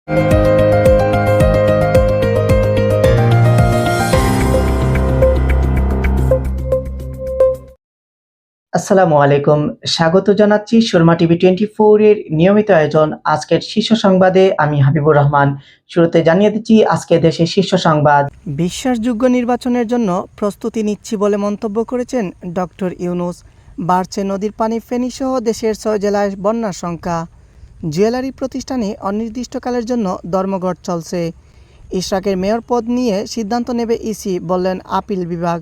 আসসালামু আলাইকুম। স্বাগত জানাচ্ছি সুরমা টিভি 24 এর নিয়মিত আয়োজন আজকের শীর্ষ সংবাদে। আমি হাবিবুর রহমান। শুরুতে জানিয়ে দিচ্ছি আজকে দেশের শীর্ষ সংবাদ। বিশ্বাসযোগ্য নির্বাচনের জন্য প্রস্তুতি নিচ্ছি বলে মন্তব্য করেছেন ডক্টর ইউনূস। বাড়ছে নদীর পানি, ফেনীসহ দেশের 6 জেলায় বন্যার সংখ্যা। জুয়েলারি প্রতিষ্ঠানে অনির্দিষ্টকালের জন্য ধর্মঘট চলছে। ইশরাকের মেয়র পদ নিয়ে সিদ্ধান্ত নেবে ইসি, বললেন আপিল বিভাগ।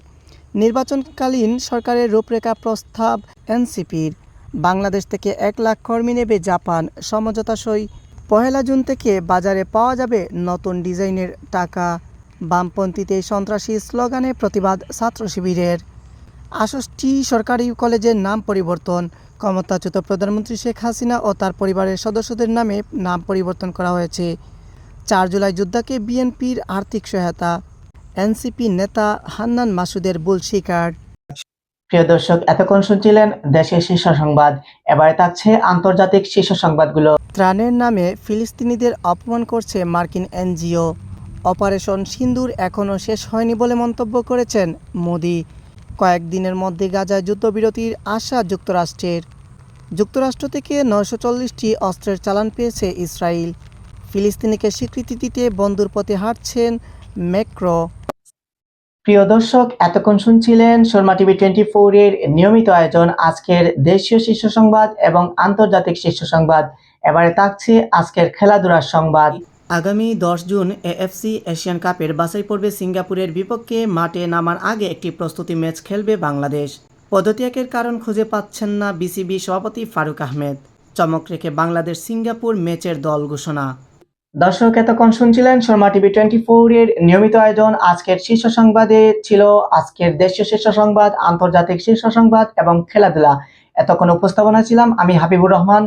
নির্বাচনকালীন সরকারের রূপরেখা প্রস্তাব এনসিপির। বাংলাদেশ থেকে 1 লাখ কর্মী নেবে জাপান, সমঝোতা সই। 1 জুন থেকে বাজারে পাওয়া যাবে নতুন ডিজাইনের টাকা। বামপন্থীতে সন্ত্রাসী স্লোগানে প্রতিবাদ ছাত্র শিবিরের। 68টি সরকারি কলেজের নাম পরিবর্তন। ক্ষমতাচ্যুত প্রধানমন্ত্রী শেখ হাসিনা ও তার পরিবারের সদস্যদের নামে নাম পরিবর্তন করা হয়েছে। 4 জুলাই যোদ্ধাকে বিএনপির আর্থিক সহায়তা। এনসিপি নেতা হান্নান মাসুদের ভুল স্বীকার। প্রিয় দর্শক, এতক্ষণ শুনছিলেন দেশের শীর্ষ সংবাদ। এবারে থাকছে আন্তর্জাতিক শীর্ষ সংবাদগুলো। ত্রাণের নামে ফিলিস্তিনিদের অপমান করছে মার্কিন এনজিও। অপারেশন সিন্দুর এখনও শেষ হয়নি বলে মন্তব্য করেছেন মোদি। কয়েকদিনের মধ্যে গাজায় যুদ্ধবিরতির আশা যুক্তরাষ্ট্রের। যুক্তরাষ্ট্র থেকে 940টি অস্ত্রের চালান পেয়েছে ইসরায়েল। ফিলিস্তিনিকে স্বীকৃতি দিতে বন্ধুর পথে হাঁটছেন ম্যাক্রো। প্রিয় দর্শক, এতক্ষণ শুনছিলেন সুরমা টিভি 24 এর নিয়মিত আয়োজন আজকের দেশীয় শীর্ষ সংবাদ এবং আন্তর্জাতিক শীর্ষ সংবাদ। এবারে থাকছে আজকের খেলাধুলার সংবাদ। আগামী 10 জুন এএফসি এশিয়ান কাপের বাছাই পর্বে সিঙ্গাপুরের বিপক্ষে মাঠে নামার আগে একটি প্রস্তুতি ম্যাচ খেলবে বাংলাদেশ। পদত্যাগের কারণ খুঁজে পাচ্ছেন না বিসিবি সভাপতি ফারুক আহমেদ। চমক রেখে বাংলাদেশ সিঙ্গাপুর ম্যাচের দল ঘোষণা। দর্শক, এতক্ষণ শুনছিলেন সুরমা টিভি 24 এর নিয়মিত আয়োজন আজকের শীর্ষ সংবাদে ছিল আজকের দেশীয় শীর্ষ সংবাদ, আন্তর্জাতিক শীর্ষ সংবাদ এবং খেলাধুলা। এতক্ষণ উপস্থাপনা ছিলাম আমি হাবিবুর রহমান।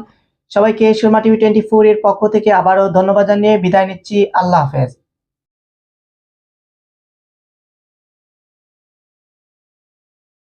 সবাইকে সুরমা টিভি 24 এর পক্ষ থেকে আবারও ধন্যবাদ জানিয়ে বিদায় নিচ্ছি। আল্লাহ হাফেজ।